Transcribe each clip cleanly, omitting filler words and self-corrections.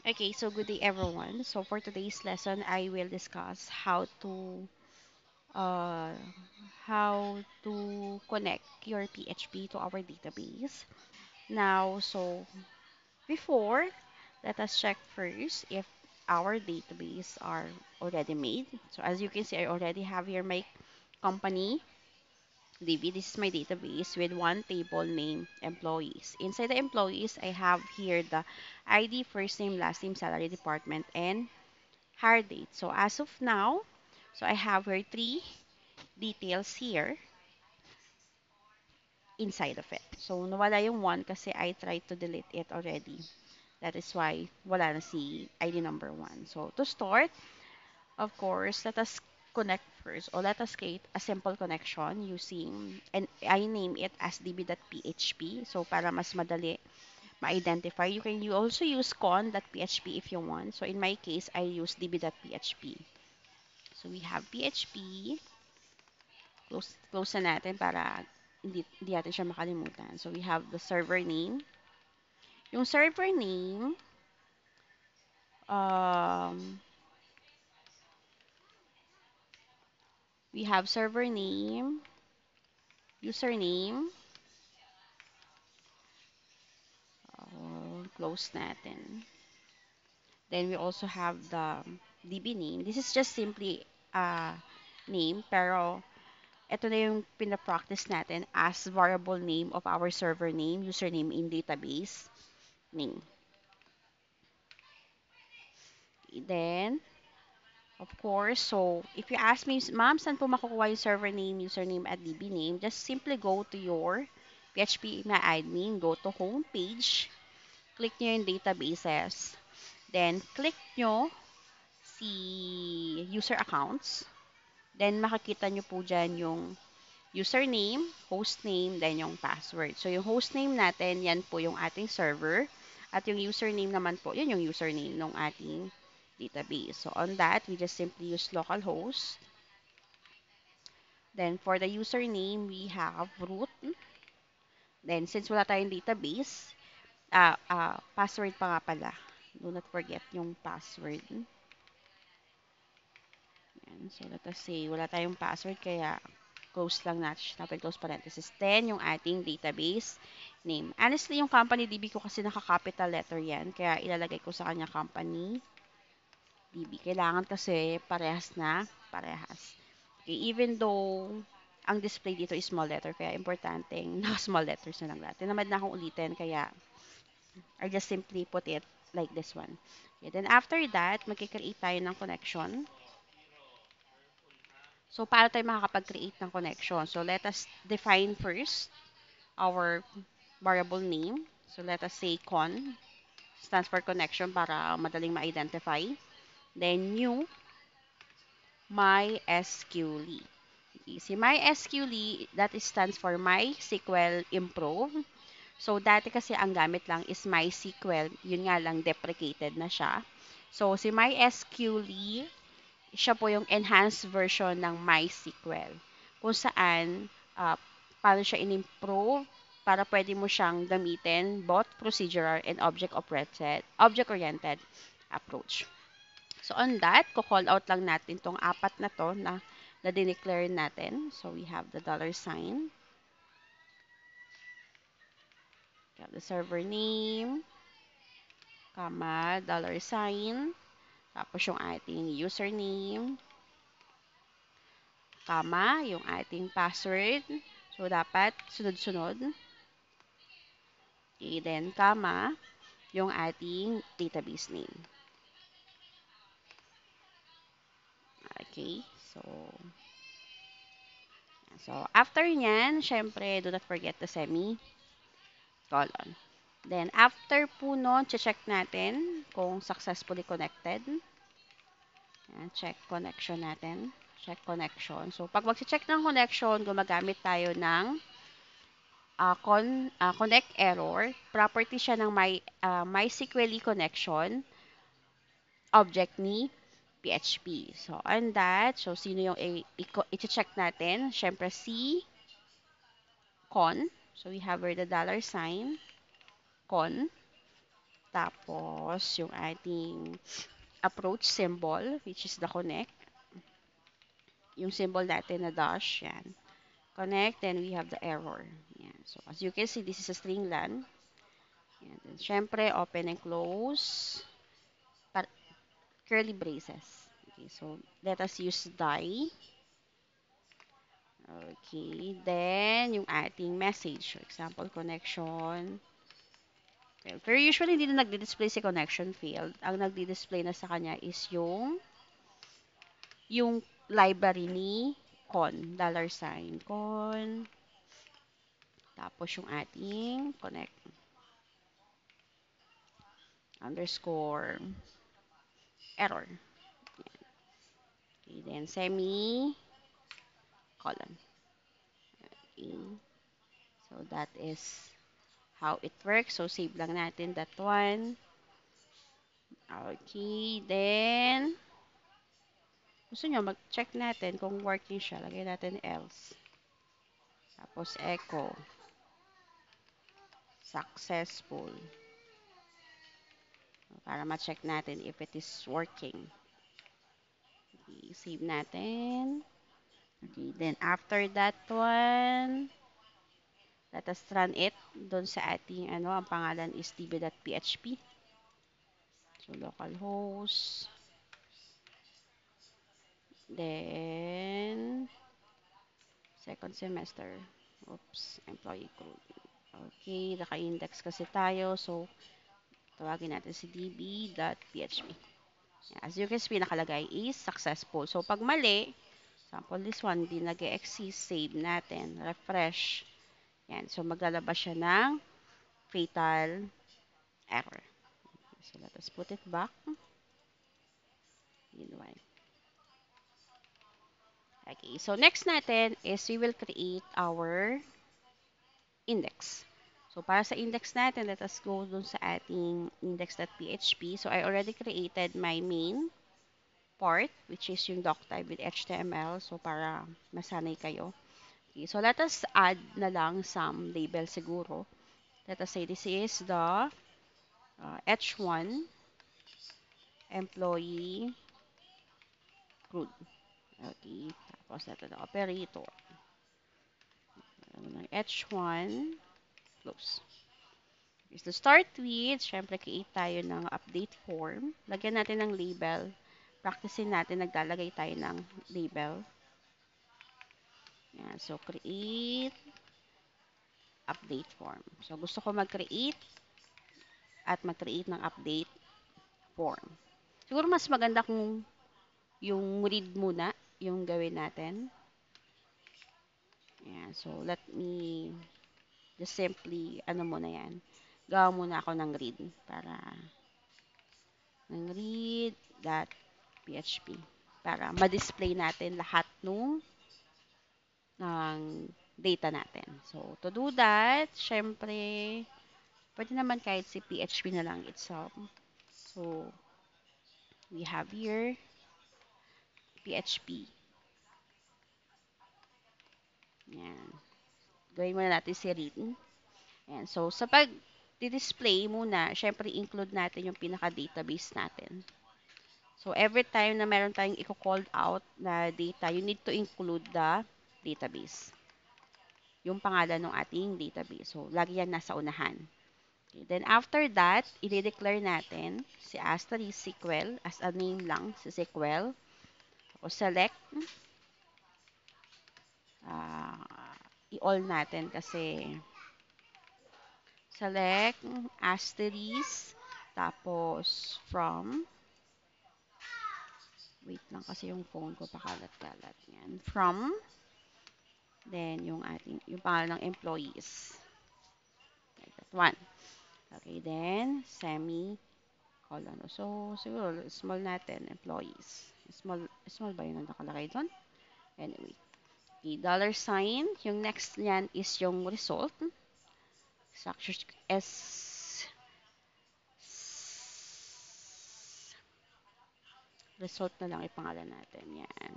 Okay, so good day everyone. So for today's lesson, I will discuss uh, how to connect your PHP to our database. Now, so before, let us check first if our database are already made. So as you can see, I already have here my company DB. This is my database with one table named employees. Inside the employees, I have here the ID, first name, last name, salary department, and hire date. So as of now, so I have here three details here inside of it. So nawala yung one kasi I tried to delete it already. That is why wala na si ID number one. So to start, of course, let us connect first or let us create a simple connection using, and I name it as db.php. So para mas madali ma-identify, you also use con.php if you want. So in my case, I use db.php. So we have PHP. Close na natin para hindi natin siya makalimutan. So we have the server name. Yung server name, um, we have server name, username, close natin. Then we also have the DB name. This is just simply a name, pero ito na yung pinapractice natin as variable name of our server name, username in database name. Then, of course, so if you ask me, ma'am, saan po makukuha yung server name, username, at DB name, just simply go to your PHP na admin, go to home page, click nyo yung databases, then click nyo si user accounts, then makikita nyo po dyan yung username, hostname, then yung password. So yung hostname natin, yan po yung ating server, at yung username naman po, yun yung username ng ating database. So on that, we just simply use localhost. Then for the username, we have root. Then since wala tayong database, password pa nga pala. Do not forget yung password. Yan. So let us say, wala tayong password, kaya close lang natin, close parenthesis. Then yung ating database name. Honestly, yung company DB ko kasi naka-capital letter yan, kaya ilalagay ko sa kanya company DB. Kailangan kasi parehas. Okay, even though ang display dito is small letter, kaya importanteng naka-small letters na lang lahat. Tinamad na akong ulitin, kaya I just simply put it like this one. Okay, then after that, magkikreate tayo ng connection. So, paano tayo makakapag-create ng connection? So, let us define first our variable name. So, let us say con, stands for connection para madaling ma-identify. Then, new MySQL. Okay, si MySQL, that stands for MySQL Improve. So, dati kasi ang gamit lang is MySQL. Yun nga lang, deprecated na siya. So, si MySQL, siya po yung enhanced version ng MySQL. Kung saan, paano siya in-improve para pwede mo siyang gamitin both procedural and object-oriented approach. So, on that, ko-call out lang natin tong apat na to na dineclare natin. So, we have the $sign. We have the server name, comma, $sign. Tapos yung ating username, comma, yung ating password. So, dapat sunod-sunod. Okay, then, comma, yung ating database name. Okay, so after nyan, syempre, do not forget the semicolon. Then, after po nun, check natin kung successfully connected. Yan, check connection natin. Check connection. So, pag mag-check ng connection, gumagamit tayo ng connect error. Property siya ng MySQL connection object ni PHP. So, on that, so sino yung i-check natin? Syempre, si con. So, we have here the $sign, con. Tapos, yung ating approach symbol, which is the connect. Yung symbol natin na dash, yan. Connect, then we have the error. Yan. So, as you can see, this is a string LAN. Yan. Then, syempre, open and close. Curly braces. Okay, so, let us use die. Okay, then, yung ating message. For example, connection. Okay. Pero usually, hindi na nagdi-display si connection failed. Ang nagdi-display na sa kanya is yung library ni $, con, tapos yung ating connect, underscore, error. Okay, then semi, colon. Okay. So, that is how it works. So, save lang natin that one. Okay, then, gusto nyo, mag-check natin kung working siya. Lagay natin else. Tapos, echo. Successful. Para ma-check natin if it is working. Okay, save natin. Okay, then after that one, let us run it. Doon sa ating, ang pangalan is db.php. So, localhost. Then, second semester. Oops, employee code. Okay, naka-index kasi tayo. So, tawagin natin si db.php. As you can see, nakalagay is successful. So, pag mali, example, this one, di nag-exist, save natin, refresh. Yan, so maglalabas siya ng fatal error. So, let us put it back. Okay, so next natin is we will create our index. So, para sa index natin, let us go dun sa ating index.php. So, I already created my main part, which is yung doctype with HTML. So, para masanay kayo. Okay, so let us add na lang some label siguro. Let us say this is the H1 employee crude. Okay, tapos ito the operator. H1 close. Okay, to start with, syempre create tayo ng update form. Lagyan natin ng label. Practicein natin, naglalagay tayo ng label. Yan, so create update form. So gusto ko mag-create at mag-create ng update form. Siguro mas maganda kung yung read muna yung gawin natin. Yan, so let me just simply, muna yan. Gawa muna ako ng read para ng read.php para ma-display natin lahat ng data natin. So, to do that, syempre, pwede naman kahit si PHP na lang itself. So, we have here PHP. Yan. Gawin muna natin si read. Yan. So, sa pag-display muna, syempre, include natin yung pinaka-database natin. So, every time na meron tayong i-call out na data, you need to include the database. Yung pangalan ng ating database. So, lagi yan nasa unahan. Okay. Then, after that, i-declare natin si asterisk SQL as a name lang, si SQL. O select. I-all natin kasi select asterisk tapos from wait lang kasi yung phone ko pakalat-kalat yan. From then yung pangalan ng employees. Like that one. Okay, then semi-colon. So, siguro, small natin, employees. Small ba yun ang nakalagay doon? Anyway. Okay, $sign. Yung next niyan is yung result. Result na lang ipangalan natin. Yan.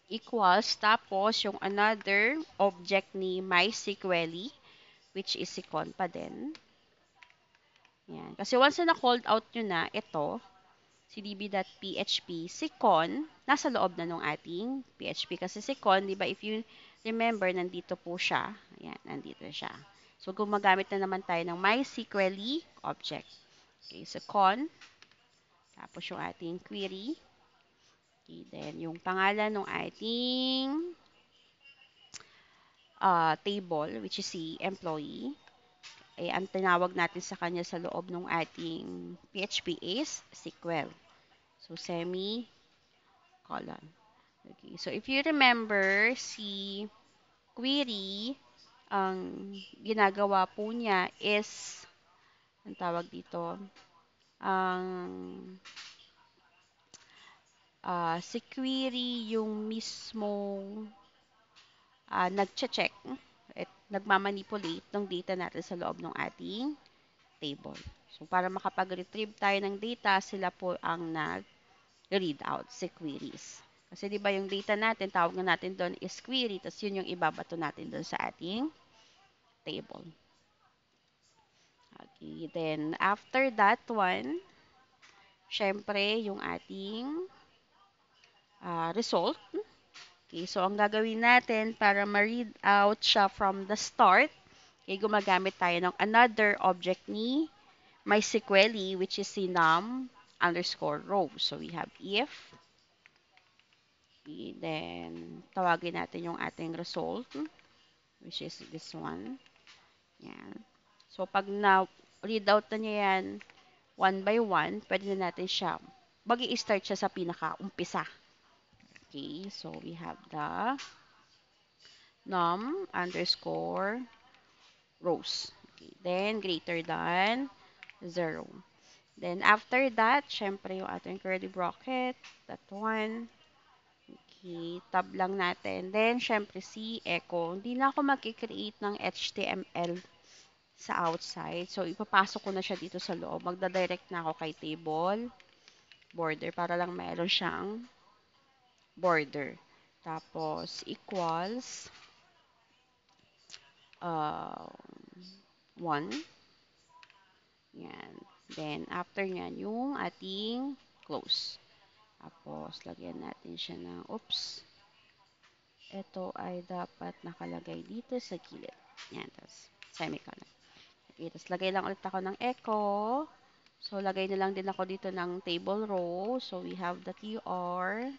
Equals. Tapos, yung another object ni MySQL, which is si con pa din. Yan. Kasi once na called out nyo na, ito, si db.php, si con, nasa loob na nung ating PHP. Kasi si con, di ba, if you remember, nandito po siya. Ayan, nandito siya. So, gumagamit na naman tayo ng MySQL object. Okay, so con, tapos yung ating query. Okay, then yung pangalan ng ating table, which is si employee. Eh, ang tinawag natin sa kanya sa loob ng ating PHP is SQL. So, semicolon. Okay. So, if you remember, si query, ang ginagawa po niya is, ang tawag dito, ang si query yung mismong nagche-check at nagmamanipulate ng data natin sa loob ng ating table. So, para makapag-retrieve tayo ng data, sila po ang nag-read out, si queries. Kasi di ba yung data natin, tawag na natin doon is query, tapos yun yung ibabato natin doon sa ating table. Okay, then after that one, syempre yung ating result. Okay, so ang gagawin natin para ma-read out siya from the start, okay, gumagamit tayo ng another object ni MySQL, which is si num underscore row. So we have if, okay, then tawagin natin yung ating result, which is this one. Yan. So pag na-read out na niya yan, one by one, pwede na natin siya, mag-i-start siya sa pinaka-umpisa. Okay, so we have the num underscore rows. Okay, then greater than 0. Then after that, syempre yung ating curly bracket, that one. Okay, tab lang natin. Then syempre si echo, hindi na ako mag-create ng HTML sa outside. So ipapasok ko na siya dito sa loob. Magda-direct na ako kay table border para lang mayroon siyang border. Tapos equals 1. Yan. Then, after nyan, yung ating close. Tapos, lagyan natin siya ng, oops, ito ay dapat nakalagay dito sa gilid. Yan, tapos, semicolon. Okay, tapos, lagay lang ulit ako ng echo. So, lagay na lang din ako dito ng table row. So, we have the tr,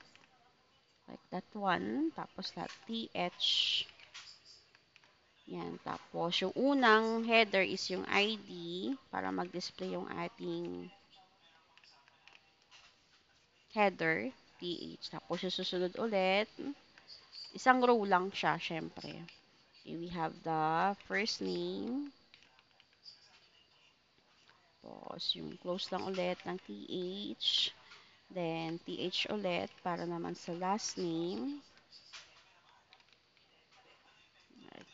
like that one. Tapos, that th. Yan, tapos, yung unang header is yung ID para mag-display yung ating header, th. Tapos, yung susunod ulit, isang row lang siya, syempre. Okay, we have the first name. Tapos, yung close lang ulit ng th. Then, th ulit para naman sa last name.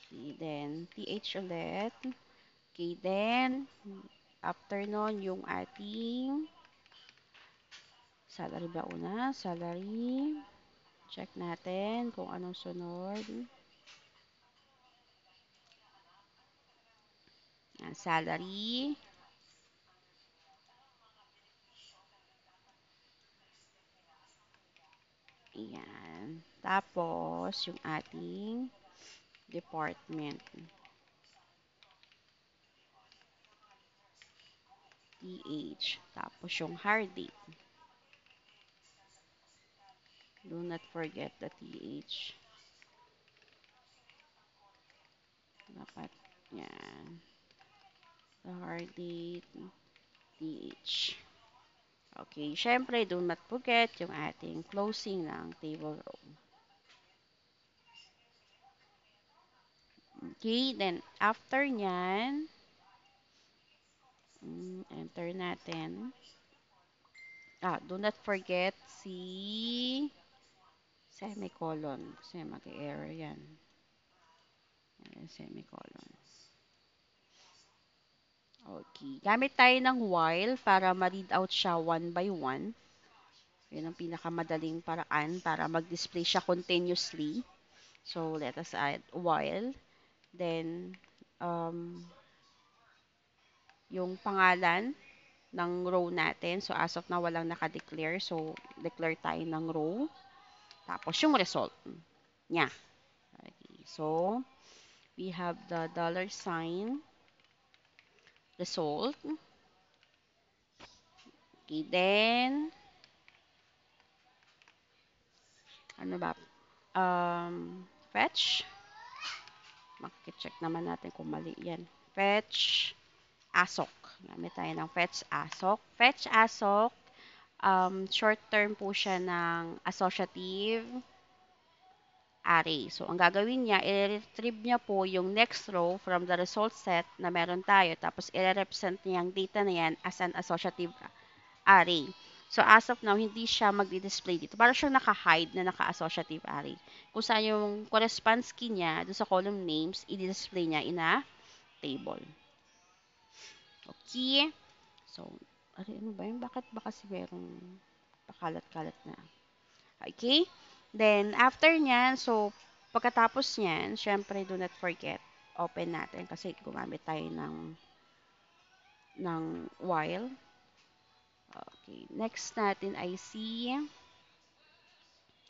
Okay, then, th ulit. Okay, then, after nun, yung ating salary ba una? Salary. Check natin kung anong sunod. Salary. Ayan. Tapos, yung ating department. TH. Tapos, yung hard date. Do not forget the TH. Dapat, yan. The hard date, TH. Okay, syempre, do not forget yung ating closing ng table row. Okay, then, after nyan, enter natin. Do not forget si semicolon. Kasi mag-error yan. Semicolon. Okay. Gamit tayo ng while para ma-read out siya one by one. Yun ang pinakamadaling paraan para mag-display siya continuously. So, let us add while. Then, yung pangalan ng row natin. So, as of now, walang naka-declare. So, declare tayo ng row. Tapos, yung result niya. Okay. So, we have the dollar sign result. Okay, then, ano ba? Fetch. Check naman natin kung mali yan. Fetch ASOC. Gamit tayo ng fetch ASOC. Fetch ASOC, short term po siya ng associative array. So, ang gagawin niya, i-retrieve niya po yung next row from the result set na meron tayo. Tapos, i-represent niya yung data na yan as an associative array. So, as of now, hindi siya magdi-display dito. Para siyang naka-hide na naka-associative array. Kung saan yung corresponds key niya doon sa column names, i-display niya in a table. Okay. So, ano ba yun? Bakit ba kasi merong pakalat-kalat na? Okay? Then, after nyan, so, pagkatapos nyan, syempre, do not forget, open natin kasi gumamit tayo ng while. Okay. Next natin ay si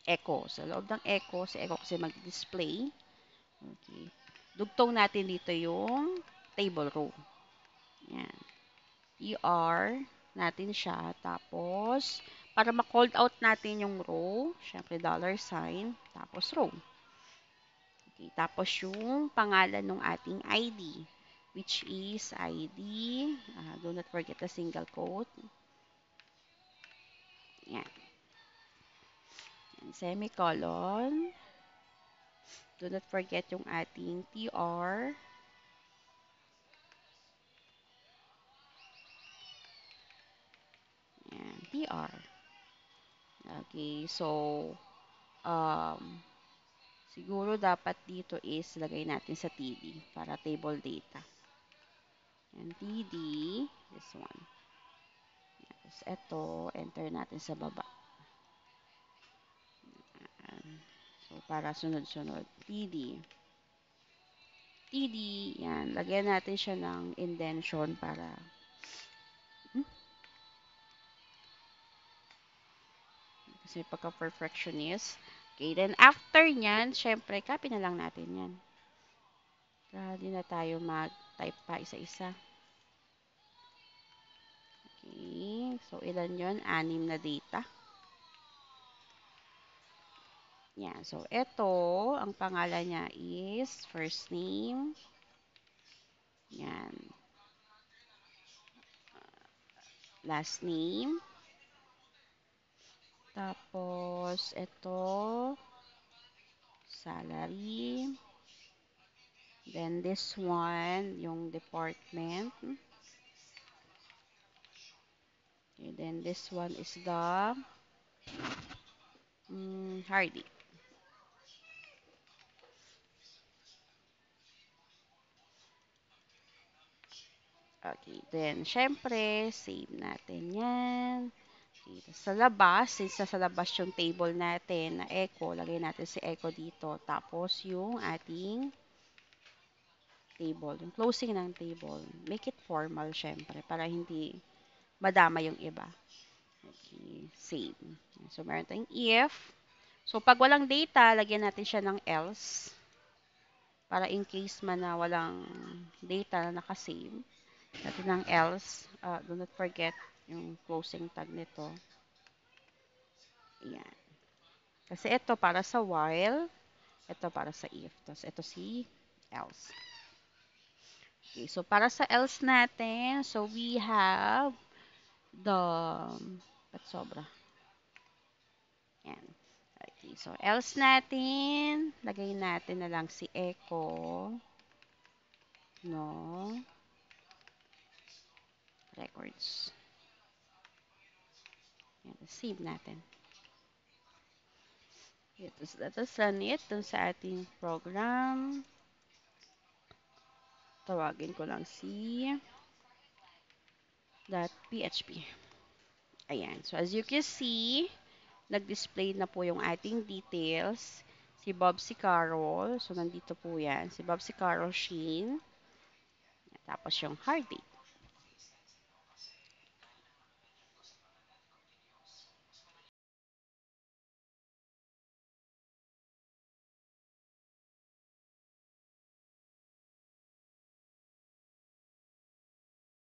echo. Sa loob ng echo, si echo kasi mag-display. Okay. Dugtong natin dito yung table row. Yan. ER natin siya. Tapos, para ma-called out natin yung row, syempre dollar sign, tapos row. Okay, tapos yung pangalan ng ating ID, which is ID, do not forget the single quote. Yan. Yan, semicolon. Do not forget yung ating TR. Yan, TR. Okay, so, siguro dapat dito is lagay natin sa TD para table data. And TD, this one. Tapos ito, enter natin sa baba. So, para sunod-sunod. TD. TD, yan. Lagyan natin siya ng indentation para kasi pagka-perfectionist. Okay, then after nyan, syempre, copy na lang natin yan. Para di na tayo mag-type pa isa-isa. Okay, so ilan yon? 6 na data. Yan, so ito, ang pangalan niya is first name. Yan. Last name. Tapos, ito, salary. Then, this one, yung department. Okay, then, this one is the Hardy. Okay, then, syempre, save natin yan. Okay, sa labas, since sa labas yung table natin na echo, lagay natin si echo dito. Tapos, yung ating table, yung closing ng table. Make it formal, syempre, para hindi madama yung iba. Okay, save. So, meron tayong if. So, pag walang data, lagyan natin siya ng else. Para in case man na walang data na nakasave. Natin ng else. Do not forget yung closing tag nito. Ayan. Kasi ito para sa while. Ito para sa if. Tapos ito si else. Okay, so para sa else natin, so we have the, ba't sobra? Yan. Okay, so else natin, lagay natin na lang si echo, no, records. Yan, save natin. Let us run it dun sa ating program. Tawagin ko lang si .php. Ayan. So, as you can see, nag-display na po yung ating details. Si Bob, si Carol. So, nandito po yan. Si Bob, si Carol, Shane. Tapos yung hard date.